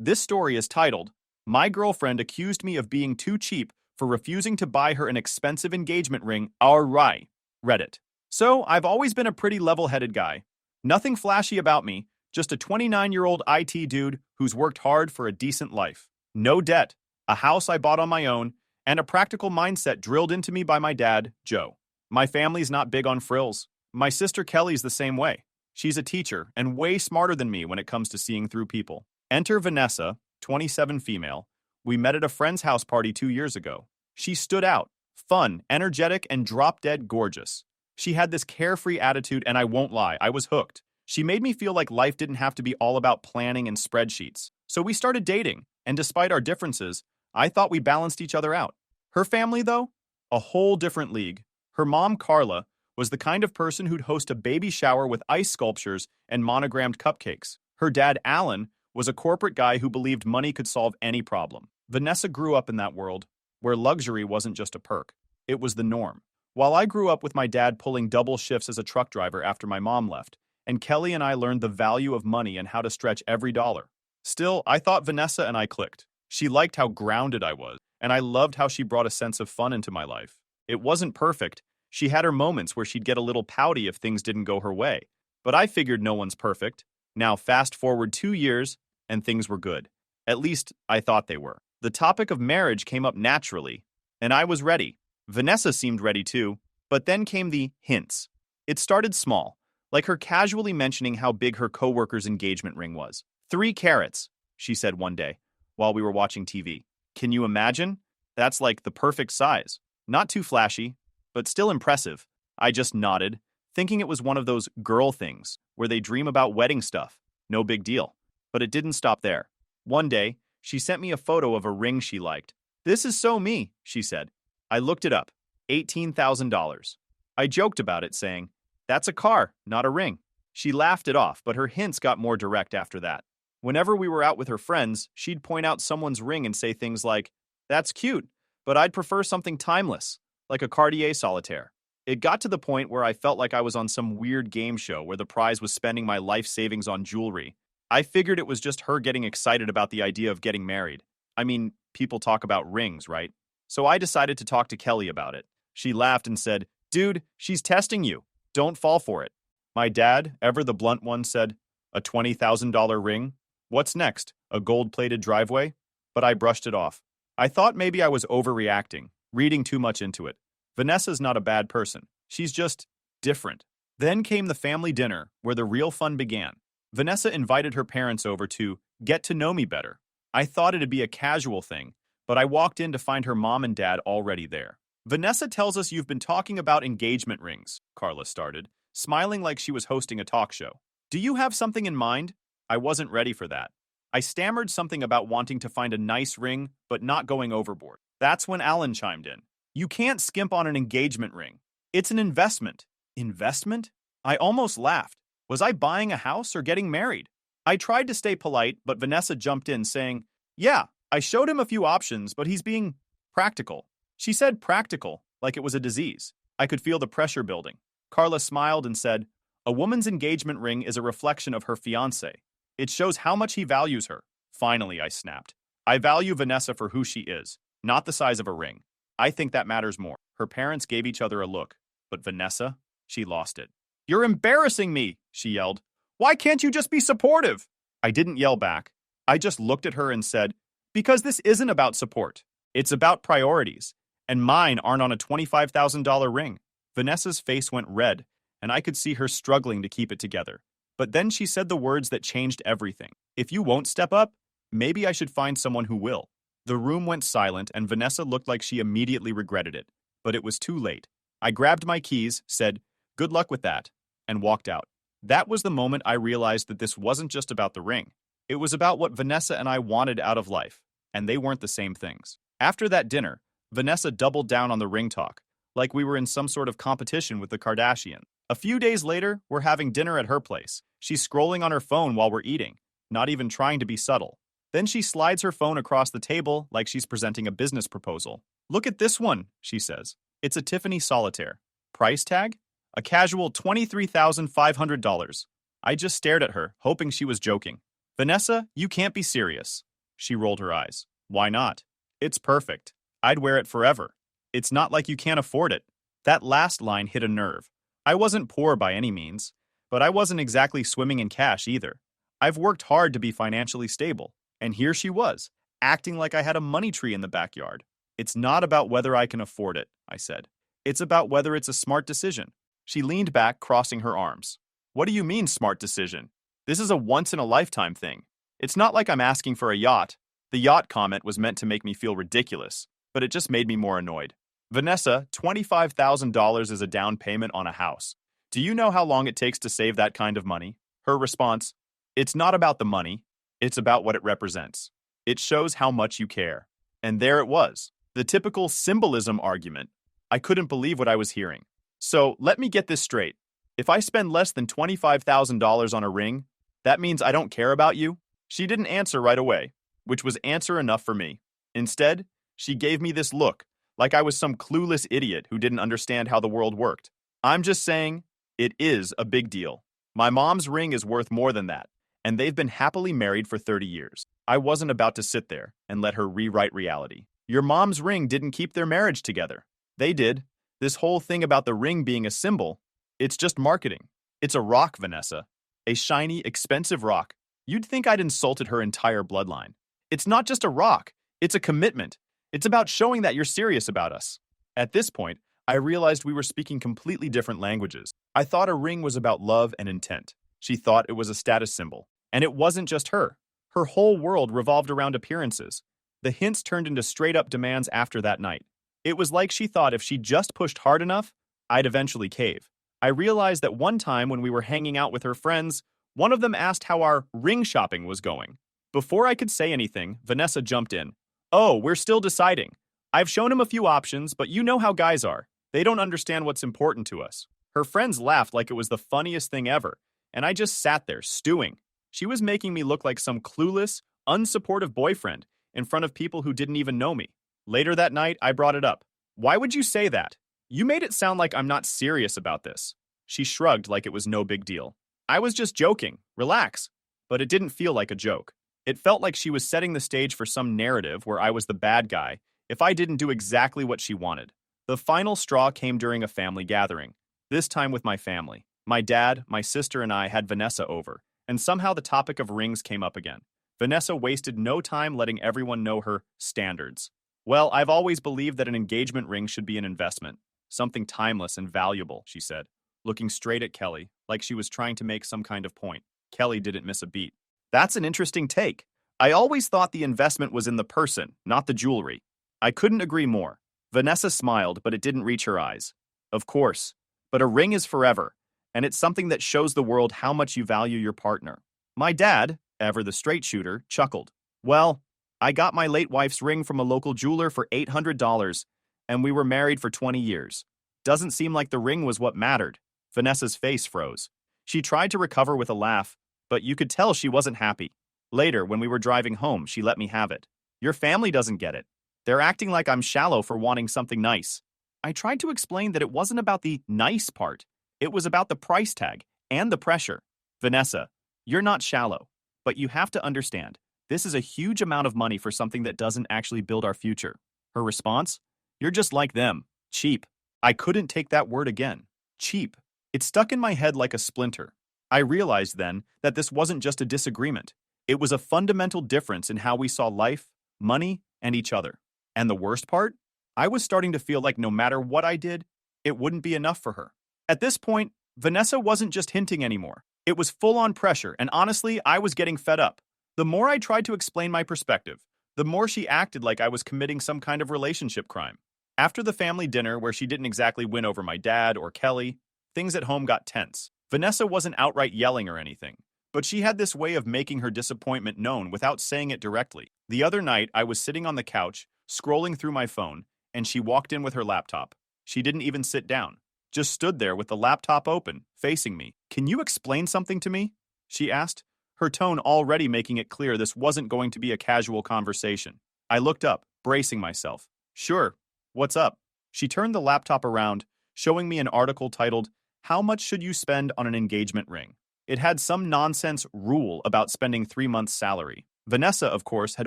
This story is titled, My Girlfriend Accused Me of Being Too Cheap for Refusing to Buy Her an Expensive Engagement Ring. Alright, Reddit. So, I've always been a pretty level-headed guy. Nothing flashy about me, just a 29-year-old IT dude who's worked hard for a decent life. No debt, a house I bought on my own, and a practical mindset drilled into me by my dad, Joe. My family's not big on frills. My sister Kelly's the same way. She's a teacher and way smarter than me when it comes to seeing through people. Enter Vanessa, 27 female. We met at a friend's house party 2 years ago. She stood out, fun, energetic, and drop-dead gorgeous. She had this carefree attitude, and I won't lie, I was hooked. She made me feel like life didn't have to be all about planning and spreadsheets. So we started dating, and despite our differences, I thought we balanced each other out. Her family, though? A whole different league. Her mom, Carla, was the kind of person who'd host a baby shower with ice sculptures and monogrammed cupcakes. Her dad, Alan, was a corporate guy who believed money could solve any problem. Vanessa grew up in that world, where luxury wasn't just a perk. It was the norm. While I grew up with my dad pulling double shifts as a truck driver after my mom left, and Kelly and I learned the value of money and how to stretch every dollar. Still, I thought Vanessa and I clicked. She liked how grounded I was, and I loved how she brought a sense of fun into my life. It wasn't perfect. She had her moments where she'd get a little pouty if things didn't go her way. But I figured no one's perfect. Now, fast forward 2 years, and things were good. At least, I thought they were. The topic of marriage came up naturally, and I was ready. Vanessa seemed ready too, but then came the hints. It started small, like her casually mentioning how big her coworker's engagement ring was. 3 carats, she said one day, while we were watching TV. Can you imagine? That's like the perfect size. Not too flashy, but still impressive. I just nodded, thinking it was one of those girl things, where they dream about wedding stuff. No big deal. But it didn't stop there. One day, she sent me a photo of a ring she liked. This is so me, she said. I looked it up. $18,000. I joked about it, saying, that's a car, not a ring. She laughed it off, but her hints got more direct after that. Whenever we were out with her friends, she'd point out someone's ring and say things like, that's cute, but I'd prefer something timeless, like a Cartier solitaire. It got to the point where I felt like I was on some weird game show where the prize was spending my life savings on jewelry. I figured it was just her getting excited about the idea of getting married. I mean, people talk about rings, right? So I decided to talk to Kelly about it. She laughed and said, dude, she's testing you. Don't fall for it. My dad, ever the blunt one, said, a $20,000 ring? What's next? A gold-plated driveway? But I brushed it off. I thought maybe I was overreacting, reading too much into it. Vanessa's not a bad person. She's just different. Then came the family dinner, where the real fun began. Vanessa invited her parents over to get to know me better. I thought it'd be a casual thing, but I walked in to find her mom and dad already there. Vanessa tells us you've been talking about engagement rings, Carla started, smiling like she was hosting a talk show. Do you have something in mind? I wasn't ready for that. I stammered something about wanting to find a nice ring, but not going overboard. That's when Alan chimed in. You can't skimp on an engagement ring. It's an investment. Investment? I almost laughed. Was I buying a house or getting married? I tried to stay polite, but Vanessa jumped in saying, yeah, I showed him a few options, but he's being practical. She said practical, like it was a disease. I could feel the pressure building. Carla smiled and said, a woman's engagement ring is a reflection of her fiancé. It shows how much he values her. Finally, I snapped. I value Vanessa for who she is, not the size of a ring. I think that matters more. Her parents gave each other a look, but Vanessa, she lost it. You're embarrassing me, she yelled. Why can't you just be supportive? I didn't yell back. I just looked at her and said, because this isn't about support. It's about priorities, and mine aren't on a $25,000 ring. Vanessa's face went red, and I could see her struggling to keep it together. But then she said the words that changed everything. If you won't step up, maybe I should find someone who will. The room went silent, and Vanessa looked like she immediately regretted it. But it was too late. I grabbed my keys, said, good luck with that, and walked out. That was the moment I realized that this wasn't just about the ring. It was about what Vanessa and I wanted out of life, and they weren't the same things. After that dinner, Vanessa doubled down on the ring talk, like we were in some sort of competition with the Kardashians. A few days later, we're having dinner at her place. She's scrolling on her phone while we're eating, not even trying to be subtle. Then she slides her phone across the table like she's presenting a business proposal. Look at this one, she says. It's a Tiffany solitaire. Price tag? A casual $23,500. I just stared at her, hoping she was joking. Vanessa, you can't be serious. She rolled her eyes. Why not? It's perfect. I'd wear it forever. It's not like you can't afford it. That last line hit a nerve. I wasn't poor by any means, but I wasn't exactly swimming in cash either. I've worked hard to be financially stable, and here she was, acting like I had a money tree in the backyard. It's not about whether I can afford it, I said. It's about whether it's a smart decision. She leaned back, crossing her arms. What do you mean, smart decision? This is a once-in-a-lifetime thing. It's not like I'm asking for a yacht. The yacht comment was meant to make me feel ridiculous, but it just made me more annoyed. Vanessa, $25,000 is a down payment on a house. Do you know how long it takes to save that kind of money? Her response, it's not about the money, it's about what it represents. It shows how much you care. And there it was, the typical symbolism argument. I couldn't believe what I was hearing. So, let me get this straight. If I spend less than $25,000 on a ring, that means I don't care about you? She didn't answer right away, which was answer enough for me. Instead, she gave me this look, like I was some clueless idiot who didn't understand how the world worked. I'm just saying, it is a big deal. My mom's ring is worth more than that, and they've been happily married for 30 years. I wasn't about to sit there and let her rewrite reality. Your mom's ring didn't keep their marriage together. They did. This whole thing about the ring being a symbol, it's just marketing. It's a rock, Vanessa. A shiny, expensive rock. You'd think I'd insulted her entire bloodline. It's not just a rock. It's a commitment. It's about showing that you're serious about us. At this point, I realized we were speaking completely different languages. I thought a ring was about love and intent. She thought it was a status symbol. And it wasn't just her. Her whole world revolved around appearances. The hints turned into straight-up demands after that night. It was like she thought if she just pushed hard enough, I'd eventually cave. I realized that one time when we were hanging out with her friends, one of them asked how our ring shopping was going. Before I could say anything, Vanessa jumped in. Oh, we're still deciding. I've shown him a few options, but you know how guys are. They don't understand what's important to us. Her friends laughed like it was the funniest thing ever, and I just sat there, stewing. She was making me look like some clueless, unsupportive boyfriend in front of people who didn't even know me. Later that night, I brought it up. Why would you say that? You made it sound like I'm not serious about this. She shrugged like it was no big deal. I was just joking. Relax. But it didn't feel like a joke. It felt like she was setting the stage for some narrative where I was the bad guy if I didn't do exactly what she wanted. The final straw came during a family gathering, this time with my family. My dad, my sister, and I had Vanessa over, and somehow the topic of rings came up again. Vanessa wasted no time letting everyone know her standards. Well, I've always believed that an engagement ring should be an investment, something timeless and valuable, she said, looking straight at Kelly, like she was trying to make some kind of point. Kelly didn't miss a beat. That's an interesting take. I always thought the investment was in the person, not the jewelry. I couldn't agree more. Vanessa smiled, but it didn't reach her eyes. Of course, but a ring is forever, and it's something that shows the world how much you value your partner. My dad, ever the straight shooter, chuckled. Well, I got my late wife's ring from a local jeweler for $800, and we were married for 20 years. Doesn't seem like the ring was what mattered. Vanessa's face froze. She tried to recover with a laugh, but you could tell she wasn't happy. Later, when we were driving home, she let me have it. Your family doesn't get it. They're acting like I'm shallow for wanting something nice. I tried to explain that it wasn't about the nice part. It was about the price tag and the pressure. Vanessa, you're not shallow, but you have to understand, this is a huge amount of money for something that doesn't actually build our future. Her response? You're just like them. Cheap. I couldn't take that word again. Cheap. It stuck in my head like a splinter. I realized then that this wasn't just a disagreement. It was a fundamental difference in how we saw life, money, and each other. And the worst part? I was starting to feel like no matter what I did, it wouldn't be enough for her. At this point, Vanessa wasn't just hinting anymore. It was full-on pressure, and honestly, I was getting fed up. The more I tried to explain my perspective, the more she acted like I was committing some kind of relationship crime. After the family dinner, where she didn't exactly win over my dad or Kelly, things at home got tense. Vanessa wasn't outright yelling or anything, but she had this way of making her disappointment known without saying it directly. The other night, I was sitting on the couch, scrolling through my phone, and she walked in with her laptop. She didn't even sit down, just stood there with the laptop open, facing me. Can you explain something to me? She asked, her tone already making it clear this wasn't going to be a casual conversation. I looked up, bracing myself. Sure, what's up? She turned the laptop around, showing me an article titled, How Much Should You Spend on an Engagement Ring? It had some nonsense rule about spending 3 months' salary. Vanessa, of course, had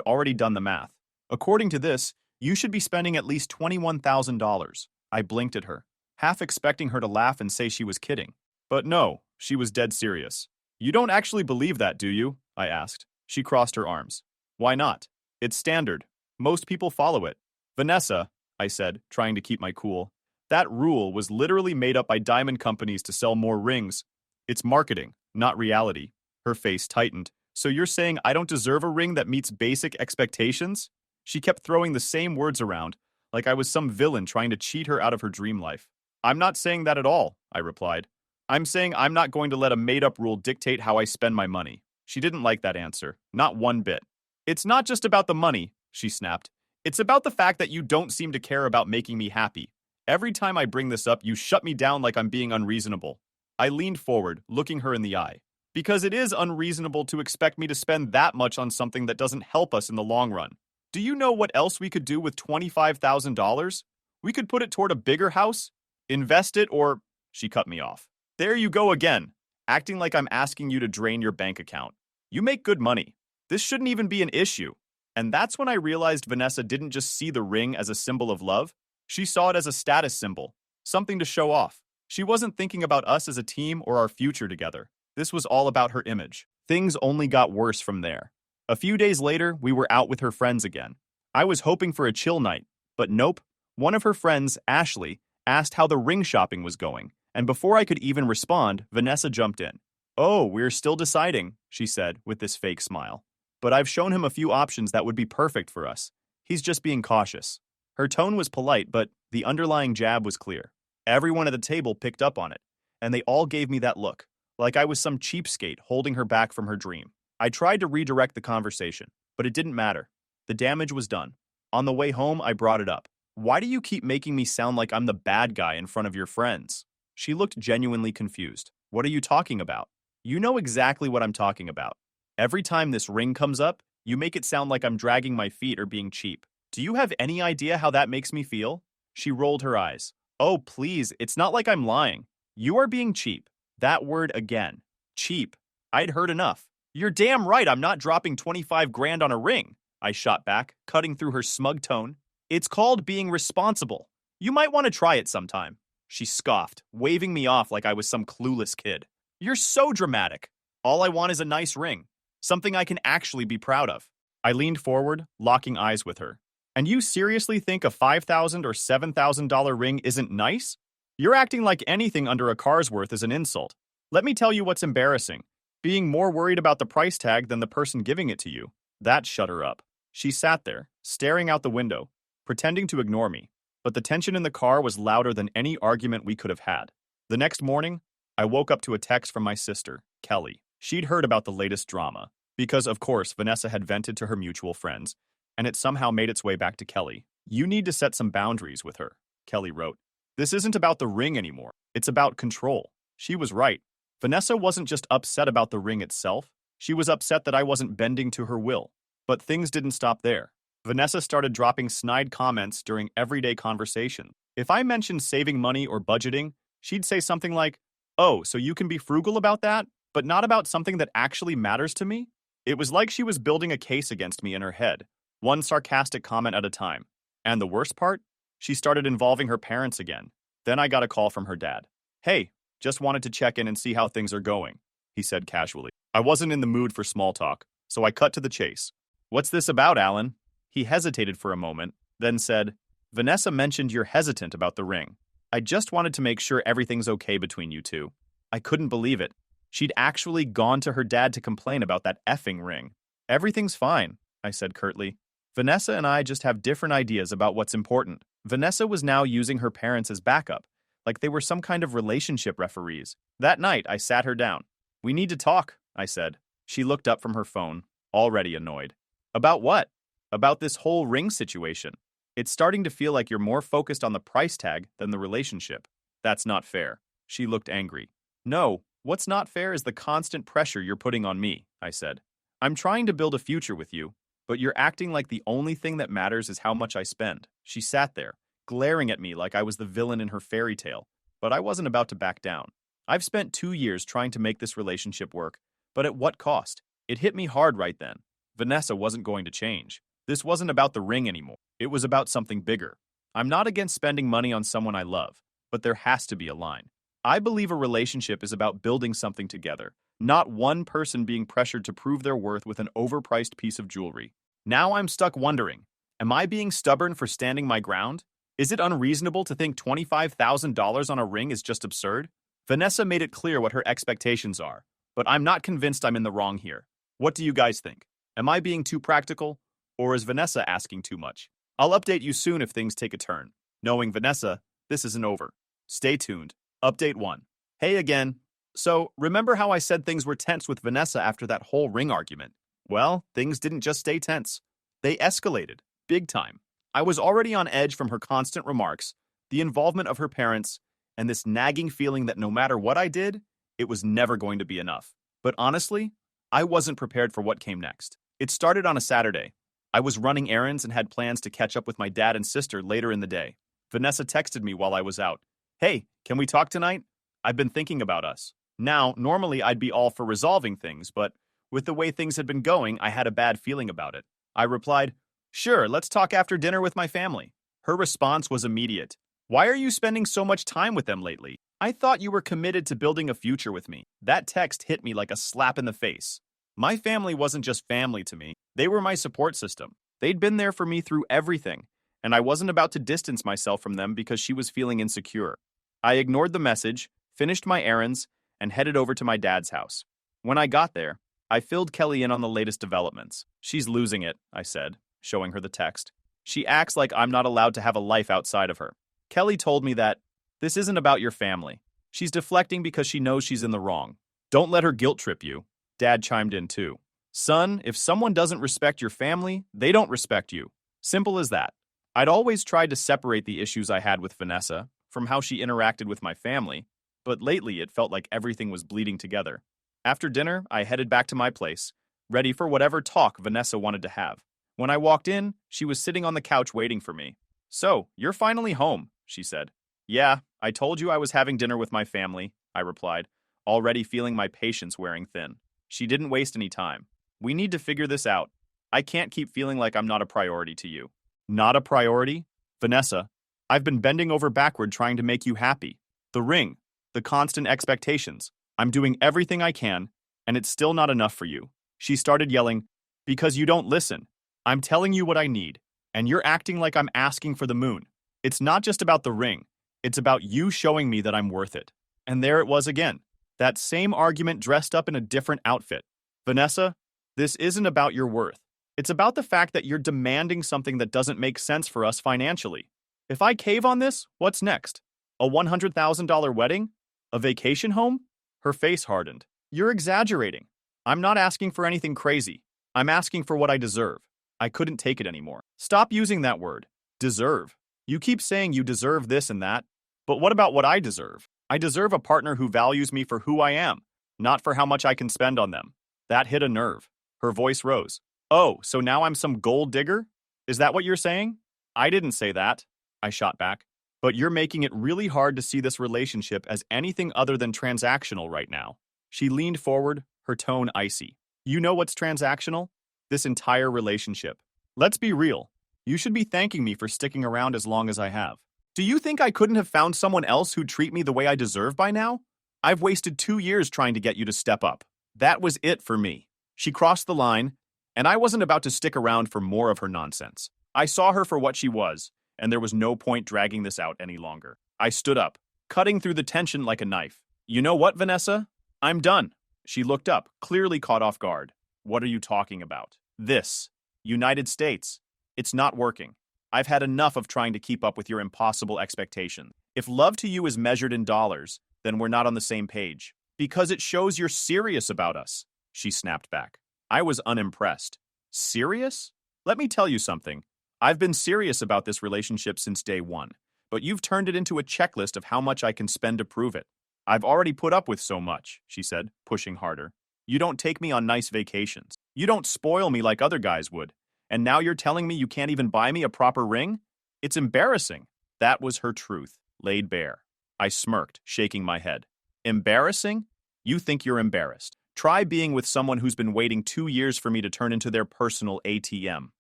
already done the math. According to this, you should be spending at least $21,000. I blinked at her, half expecting her to laugh and say she was kidding. But no, she was dead serious. You don't actually believe that, do you? I asked. She crossed her arms. Why not? It's standard. Most people follow it. Vanessa, I said, trying to keep my cool, that rule was literally made up by diamond companies to sell more rings. It's marketing, not reality. Her face tightened. So you're saying I don't deserve a ring that meets basic expectations? She kept throwing the same words around, like I was some villain trying to cheat her out of her dream life. I'm not saying that at all, I replied. I'm saying I'm not going to let a made-up rule dictate how I spend my money. She didn't like that answer, not one bit. It's not just about the money, she snapped. It's about the fact that you don't seem to care about making me happy. Every time I bring this up, you shut me down like I'm being unreasonable. I leaned forward, looking her in the eye. Because it is unreasonable to expect me to spend that much on something that doesn't help us in the long run. Do you know what else we could do with $25,000? We could put it toward a bigger house, invest it, or... She cut me off. There you go again, acting like I'm asking you to drain your bank account. You make good money. This shouldn't even be an issue. And that's when I realized Vanessa didn't just see the ring as a symbol of love. She saw it as a status symbol, something to show off. She wasn't thinking about us as a team or our future together. This was all about her image. Things only got worse from there. A few days later, we were out with her friends again. I was hoping for a chill night, but nope. One of her friends, Ashley, asked how the ring shopping was going, and before I could even respond, Vanessa jumped in. Oh, we're still deciding, she said with this fake smile. But I've shown him a few options that would be perfect for us. He's just being cautious. Her tone was polite, but the underlying jab was clear. Everyone at the table picked up on it, and they all gave me that look, like I was some cheapskate holding her back from her dream. I tried to redirect the conversation, but it didn't matter. The damage was done. On the way home, I brought it up. Why do you keep making me sound like I'm the bad guy in front of your friends? She looked genuinely confused. What are you talking about? You know exactly what I'm talking about. Every time this ring comes up, you make it sound like I'm dragging my feet or being cheap. Do you have any idea how that makes me feel? She rolled her eyes. Oh, please, it's not like I'm lying. You are being cheap. That word again. Cheap. I'd heard enough. You're damn right I'm not dropping 25 grand on a ring, I shot back, cutting through her smug tone. It's called being responsible. You might want to try it sometime. She scoffed, waving me off like I was some clueless kid. You're so dramatic. All I want is a nice ring. Something I can actually be proud of. I leaned forward, locking eyes with her. And you seriously think a $5,000 or $7,000 ring isn't nice? You're acting like anything under a car's worth is an insult. Let me tell you what's embarrassing. Being more worried about the price tag than the person giving it to you. That shut her up. She sat there, staring out the window, pretending to ignore me. But the tension in the car was louder than any argument we could have had. The next morning, I woke up to a text from my sister, Kelly. She'd heard about the latest drama, because of course Vanessa had vented to her mutual friends, and it somehow made its way back to Kelly. You need to set some boundaries with her, Kelly wrote. This isn't about the ring anymore. It's about control. She was right. Vanessa wasn't just upset about the ring itself. She was upset that I wasn't bending to her will. But things didn't stop there. Vanessa started dropping snide comments during everyday conversation. If I mentioned saving money or budgeting, she'd say something like, "Oh, so you can be frugal about that, but not about something that actually matters to me?" It was like she was building a case against me in her head, one sarcastic comment at a time. And the worst part? She started involving her parents again. Then I got a call from her dad. Hey, just wanted to check in and see how things are going, he said casually. I wasn't in the mood for small talk, so I cut to the chase. What's this about, Alan? He hesitated for a moment, then said, Vanessa mentioned you're hesitant about the ring. I just wanted to make sure everything's okay between you two. I couldn't believe it. She'd actually gone to her dad to complain about that effing ring. Everything's fine, I said curtly. Vanessa and I just have different ideas about what's important. Vanessa was now using her parents as backup, like they were some kind of relationship referees. That night, I sat her down. We need to talk, I said. She looked up from her phone, already annoyed. About what? About this whole ring situation. It's starting to feel like you're more focused on the price tag than the relationship. That's not fair. She looked angry. No, what's not fair is the constant pressure you're putting on me, I said. I'm trying to build a future with you, but you're acting like the only thing that matters is how much I spend. She sat there, glaring at me like I was the villain in her fairy tale, but I wasn't about to back down. I've spent 2 years trying to make this relationship work, but at what cost? It hit me hard right then. Vanessa wasn't going to change. This wasn't about the ring anymore. It was about something bigger. I'm not against spending money on someone I love, but there has to be a line. I believe a relationship is about building something together, not one person being pressured to prove their worth with an overpriced piece of jewelry. Now I'm stuck wondering, am I being stubborn for standing my ground? Is it unreasonable to think $25,000 on a ring is just absurd? Vanessa made it clear what her expectations are, but I'm not convinced I'm in the wrong here. What do you guys think? Am I being too practical, or is Vanessa asking too much? I'll update you soon if things take a turn. Knowing Vanessa, this isn't over. Stay tuned. Update 1. Hey again. So, remember how I said things were tense with Vanessa after that whole ring argument? Well, things didn't just stay tense. They escalated. Big time. I was already on edge from her constant remarks, the involvement of her parents, and this nagging feeling that no matter what I did, it was never going to be enough. But honestly, I wasn't prepared for what came next. It started on a Saturday. I was running errands and had plans to catch up with my dad and sister later in the day. Vanessa texted me while I was out. Hey, can we talk tonight? I've been thinking about us. Now, normally I'd be all for resolving things, but with the way things had been going, I had a bad feeling about it. I replied, sure, let's talk after dinner with my family. Her response was immediate. Why are you spending so much time with them lately? I thought you were committed to building a future with me. That text hit me like a slap in the face. My family wasn't just family to me. They were my support system. They'd been there for me through everything, and I wasn't about to distance myself from them because she was feeling insecure. I ignored the message, finished my errands, and headed over to my dad's house. When I got there, I filled Kelly in on the latest developments. She's losing it, I said, showing her the text. She acts like I'm not allowed to have a life outside of her. Kelly told me that this isn't about your family. She's deflecting because she knows she's in the wrong. Don't let her guilt trip you. Dad chimed in too. Son, if someone doesn't respect your family, they don't respect you. Simple as that. I'd always tried to separate the issues I had with Vanessa from how she interacted with my family, but lately it felt like everything was bleeding together. After dinner, I headed back to my place, ready for whatever talk Vanessa wanted to have. When I walked in, she was sitting on the couch waiting for me. So, you're finally home, she said. Yeah, I told you I was having dinner with my family, I replied, already feeling my patience wearing thin. She didn't waste any time. We need to figure this out. I can't keep feeling like I'm not a priority to you. Not a priority? Vanessa, I've been bending over backward trying to make you happy. The ring, the constant expectations. I'm doing everything I can, and it's still not enough for you. She started yelling, because you don't listen. I'm telling you what I need, and you're acting like I'm asking for the moon. It's not just about the ring. It's about you showing me that I'm worth it. And there it was again. That same argument dressed up in a different outfit. Vanessa, this isn't about your worth. It's about the fact that you're demanding something that doesn't make sense for us financially. If I cave on this, what's next? A $100,000 wedding? A vacation home? Her face hardened. You're exaggerating. I'm not asking for anything crazy. I'm asking for what I deserve. I couldn't take it anymore. Stop using that word. Deserve. You keep saying you deserve this and that, but what about what I deserve? I deserve a partner who values me for who I am, not for how much I can spend on them. That hit a nerve. Her voice rose. Oh, so now I'm some gold digger? Is that what you're saying? I didn't say that, I shot back. But you're making it really hard to see this relationship as anything other than transactional right now. She leaned forward, her tone icy. You know what's transactional? This entire relationship. Let's be real. You should be thanking me for sticking around as long as I have. Do you think I couldn't have found someone else who'd treat me the way I deserve by now? I've wasted 2 years trying to get you to step up. That was it for me. She crossed the line, and I wasn't about to stick around for more of her nonsense. I saw her for what she was, and there was no point dragging this out any longer. I stood up, cutting through the tension like a knife. You know what, Vanessa? I'm done. She looked up, clearly caught off guard. What are you talking about? This. United States. It's not working. I've had enough of trying to keep up with your impossible expectations. If love to you is measured in dollars, then we're not on the same page. Because it shows you're serious about us, she snapped back. I was unimpressed. Serious? Let me tell you something. I've been serious about this relationship since day one, but you've turned it into a checklist of how much I can spend to prove it. I've already put up with so much, she said, pushing harder. You don't take me on nice vacations. You don't spoil me like other guys would. And now you're telling me you can't even buy me a proper ring? It's embarrassing. That was her truth, laid bare. I smirked, shaking my head. Embarrassing? You think you're embarrassed. Try being with someone who's been waiting 2 years for me to turn into their personal ATM.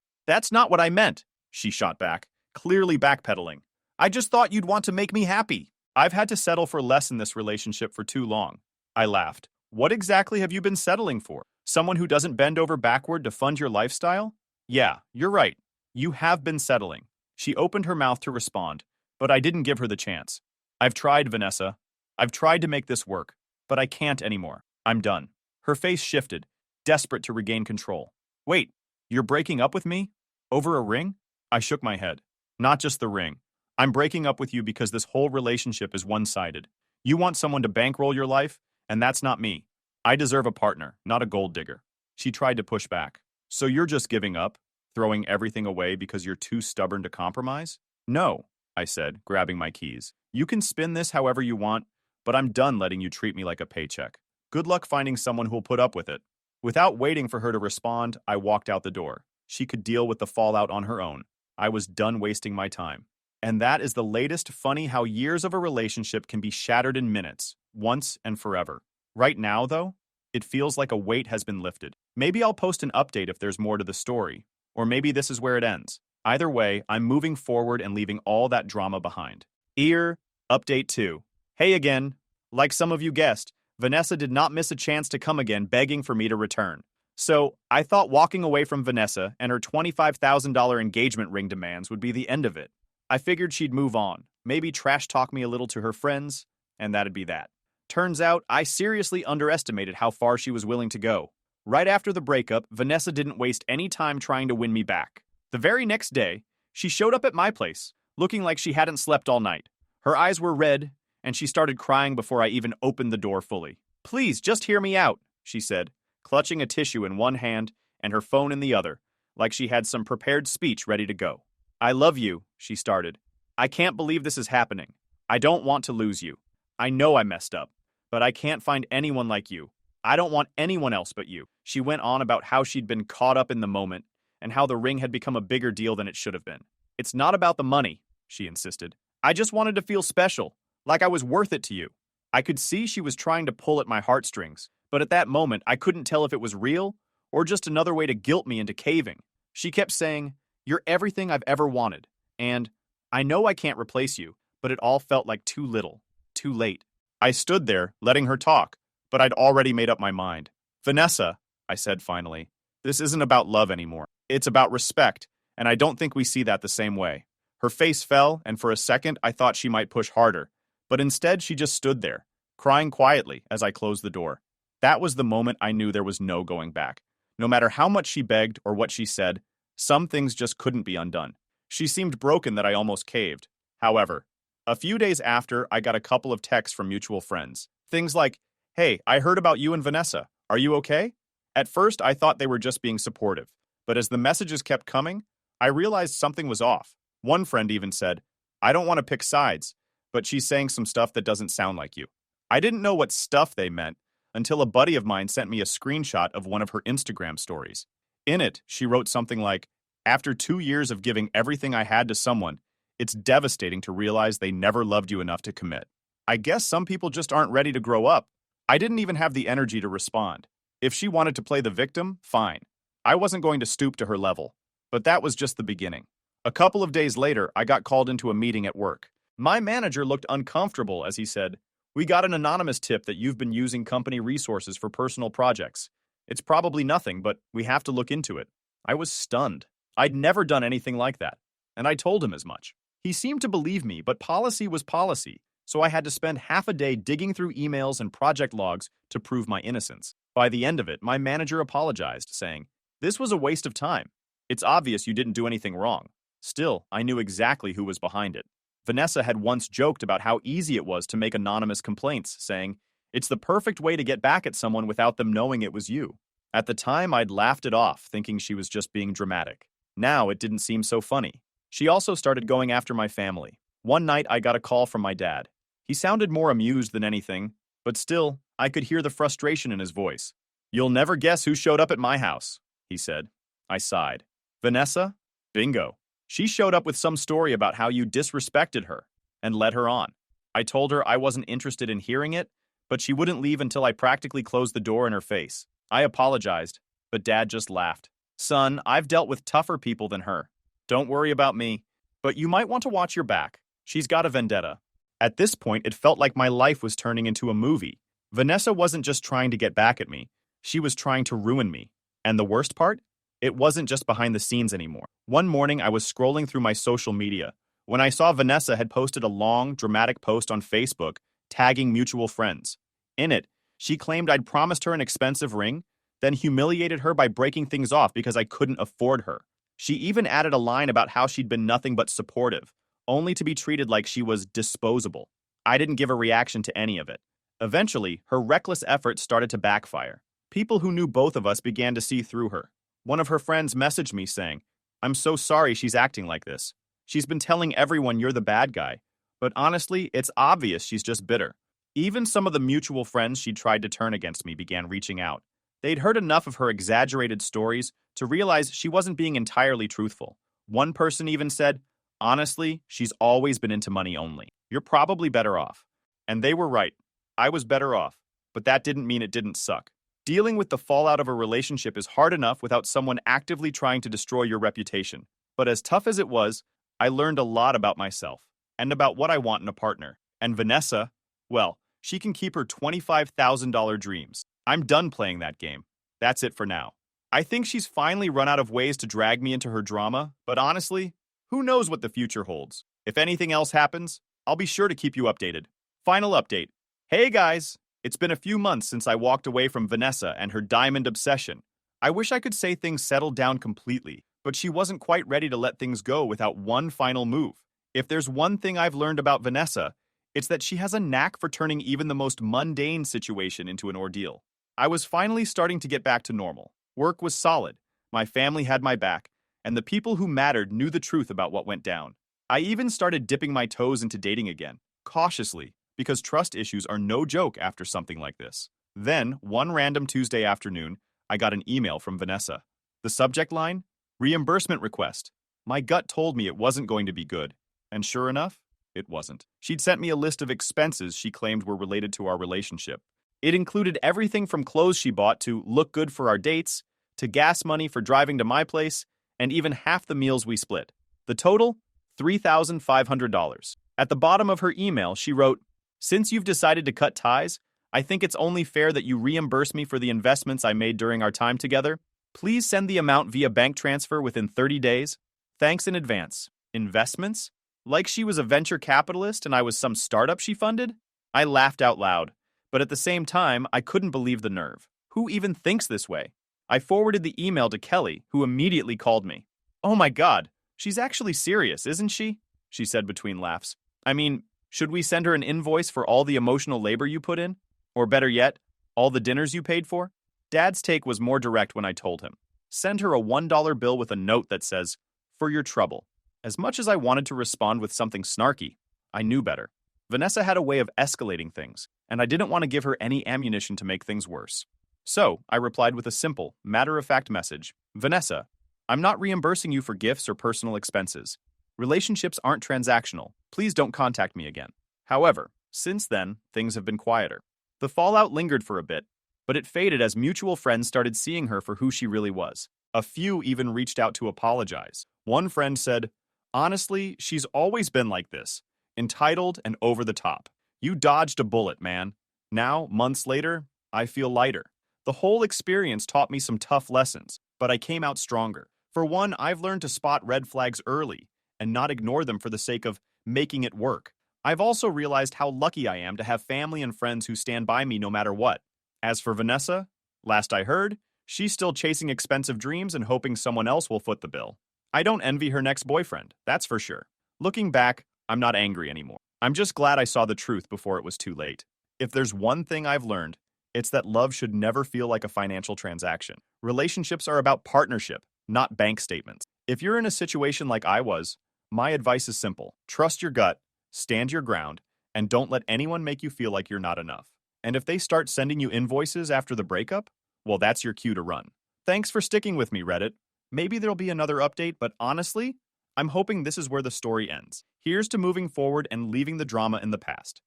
That's not what I meant, she shot back, clearly backpedaling. I just thought you'd want to make me happy. I've had to settle for less in this relationship for too long. I laughed. What exactly have you been settling for? Someone who doesn't bend over backward to fund your lifestyle? Yeah, you're right. You have been settling. She opened her mouth to respond, but I didn't give her the chance. I've tried, Vanessa. I've tried to make this work, but I can't anymore. I'm done. Her face shifted, desperate to regain control. Wait, you're breaking up with me? Over a ring? I shook my head. Not just the ring. I'm breaking up with you because this whole relationship is one-sided. You want someone to bankroll your life, and that's not me. I deserve a partner, not a gold digger. She tried to push back. So you're just giving up? Throwing everything away because you're too stubborn to compromise? No, I said, grabbing my keys. You can spin this however you want, but I'm done letting you treat me like a paycheck. Good luck finding someone who'll put up with it. Without waiting for her to respond, I walked out the door. She could deal with the fallout on her own. I was done wasting my time. And that is the latest funny how years of a relationship can be shattered in minutes, once and forever. Right now, though, it feels like a weight has been lifted. Maybe I'll post an update if there's more to the story, or maybe this is where it ends. Either way, I'm moving forward and leaving all that drama behind. Update 2. Hey again. Like some of you guessed, Vanessa did not miss a chance to come again begging for me to return. So, I thought walking away from Vanessa and her $25,000 engagement ring demands would be the end of it. I figured she'd move on, maybe trash talk me a little to her friends, and that'd be that. Turns out, I seriously underestimated how far she was willing to go. Right after the breakup, Vanessa didn't waste any time trying to win me back. The very next day, she showed up at my place, looking like she hadn't slept all night. Her eyes were red, and she started crying before I even opened the door fully. Please, just hear me out, she said, clutching a tissue in one hand and her phone in the other, like she had some prepared speech ready to go. I love you, she started. I can't believe this is happening. I don't want to lose you. I know I messed up, but I can't find anyone like you. I don't want anyone else but you. She went on about how she'd been caught up in the moment and how the ring had become a bigger deal than it should have been. It's not about the money, she insisted. I just wanted to feel special, like I was worth it to you. I could see she was trying to pull at my heartstrings, but at that moment I couldn't tell if it was real or just another way to guilt me into caving. She kept saying, "You're everything I've ever wanted," and "I know I can't replace you," but it all felt like too little, too late. I stood there, letting her talk, but I'd already made up my mind. Vanessa, I said finally, this isn't about love anymore. It's about respect, and I don't think we see that the same way. Her face fell, and for a second I thought she might push harder, but instead she just stood there, crying quietly as I closed the door. That was the moment I knew there was no going back. No matter how much she begged or what she said, some things just couldn't be undone. She seemed broken that I almost caved. However, a few days after, I got a couple of texts from mutual friends. Things like, "Hey, I heard about you and Vanessa. Are you okay?" At first, I thought they were just being supportive, but as the messages kept coming, I realized something was off. One friend even said, "I don't want to pick sides, but she's saying some stuff that doesn't sound like you." I didn't know what stuff they meant until a buddy of mine sent me a screenshot of one of her Instagram stories. In it, she wrote something like, "After 2 years of giving everything I had to someone, it's devastating to realize they never loved you enough to commit." I guess some people just aren't ready to grow up. I didn't even have the energy to respond. If she wanted to play the victim, fine. I wasn't going to stoop to her level. But that was just the beginning. A couple of days later, I got called into a meeting at work. My manager looked uncomfortable as he said, "We got an anonymous tip that you've been using company resources for personal projects. It's probably nothing, but we have to look into it." I was stunned. I'd never done anything like that, and I told him as much. He seemed to believe me, but policy was policy, so I had to spend half a day digging through emails and project logs to prove my innocence. By the end of it, my manager apologized, saying, "This was a waste of time. It's obvious you didn't do anything wrong." Still, I knew exactly who was behind it. Vanessa had once joked about how easy it was to make anonymous complaints, saying, "It's the perfect way to get back at someone without them knowing it was you." At the time, I'd laughed it off, thinking she was just being dramatic. Now it didn't seem so funny. She also started going after my family. One night, I got a call from my dad. He sounded more amused than anything, but still, I could hear the frustration in his voice. "You'll never guess who showed up at my house," he said. I sighed. "Vanessa? Bingo. She showed up with some story about how you disrespected her and led her on." I told her I wasn't interested in hearing it, but she wouldn't leave until I practically closed the door in her face. I apologized, but Dad just laughed. Son, I've dealt with tougher people than her. Don't worry about me. But you might want to watch your back. She's got a vendetta. At this point, it felt like my life was turning into a movie. Vanessa wasn't just trying to get back at me. She was trying to ruin me. And the worst part? It wasn't just behind the scenes anymore. One morning, I was scrolling through my social media when I saw Vanessa had posted a long, dramatic post on Facebook tagging mutual friends. In it, she claimed I'd promised her an expensive ring, then humiliated her by breaking things off because I couldn't afford her. She even added a line about how she'd been nothing but supportive, only to be treated like she was disposable. I didn't give a reaction to any of it. Eventually, her reckless efforts started to backfire. People who knew both of us began to see through her. One of her friends messaged me saying, "I'm so sorry she's acting like this. She's been telling everyone you're the bad guy. But honestly, it's obvious she's just bitter." Even some of the mutual friends she tried to turn against me began reaching out. They'd heard enough of her exaggerated stories to realize she wasn't being entirely truthful. One person even said, "Honestly, she's always been into money only. You're probably better off." And they were right. I was better off, but that didn't mean it didn't suck. Dealing with the fallout of a relationship is hard enough without someone actively trying to destroy your reputation. But as tough as it was, I learned a lot about myself and about what I want in a partner. And Vanessa, well, she can keep her $25,000 dreams. I'm done playing that game. That's it for now. I think she's finally run out of ways to drag me into her drama, but honestly, who knows what the future holds? If anything else happens, I'll be sure to keep you updated. Final update. Hey guys! It's been a few months since I walked away from Vanessa and her diamond obsession. I wish I could say things settled down completely, but she wasn't quite ready to let things go without one final move. If there's one thing I've learned about Vanessa, it's that she has a knack for turning even the most mundane situation into an ordeal. I was finally starting to get back to normal. Work was solid, my family had my back, and the people who mattered knew the truth about what went down. I even started dipping my toes into dating again, cautiously, because trust issues are no joke after something like this. Then, one random Tuesday afternoon, I got an email from Vanessa. The subject line? Reimbursement request. My gut told me it wasn't going to be good. And sure enough, it wasn't. She'd sent me a list of expenses she claimed were related to our relationship. It included everything from clothes she bought to look good for our dates, to gas money for driving to my place, and even half the meals we split. The total? $3,500. At the bottom of her email, she wrote, "Since you've decided to cut ties, I think it's only fair that you reimburse me for the investments I made during our time together. Please send the amount via bank transfer within 30 days. Thanks in advance." Investments? Like she was a venture capitalist and I was some startup she funded? I laughed out loud, but at the same time, I couldn't believe the nerve. Who even thinks this way? I forwarded the email to Kelly, who immediately called me. "Oh my God, she's actually serious, isn't she?" she said between laughs. "I mean, should we send her an invoice for all the emotional labor you put in? Or better yet, all the dinners you paid for?" Dad's take was more direct when I told him. Send her a $1 bill with a note that says, "For your trouble." As much as I wanted to respond with something snarky, I knew better. Vanessa had a way of escalating things, and I didn't want to give her any ammunition to make things worse. So, I replied with a simple, matter-of-fact message. "Vanessa, I'm not reimbursing you for gifts or personal expenses. Relationships aren't transactional. Please don't contact me again." However, since then, things have been quieter. The fallout lingered for a bit, but it faded as mutual friends started seeing her for who she really was. A few even reached out to apologize. One friend said, "Honestly, she's always been like this, entitled and over the top. You dodged a bullet, man. Now, months later, I feel lighter. The whole experience taught me some tough lessons, but I came out stronger. For one, I've learned to spot red flags early and not ignore them for the sake of making it work. I've also realized how lucky I am to have family and friends who stand by me no matter what. As for Vanessa, last I heard, she's still chasing expensive dreams and hoping someone else will foot the bill. I don't envy her next boyfriend, that's for sure. Looking back, I'm not angry anymore. I'm just glad I saw the truth before it was too late. If there's one thing I've learned, it's that love should never feel like a financial transaction. Relationships are about partnership, not bank statements. If you're in a situation like I was, my advice is simple. Trust your gut, stand your ground, and don't let anyone make you feel like you're not enough. And if they start sending you invoices after the breakup, well, that's your cue to run. Thanks for sticking with me, Reddit. Maybe there'll be another update, but honestly, I'm hoping this is where the story ends. Here's to moving forward and leaving the drama in the past.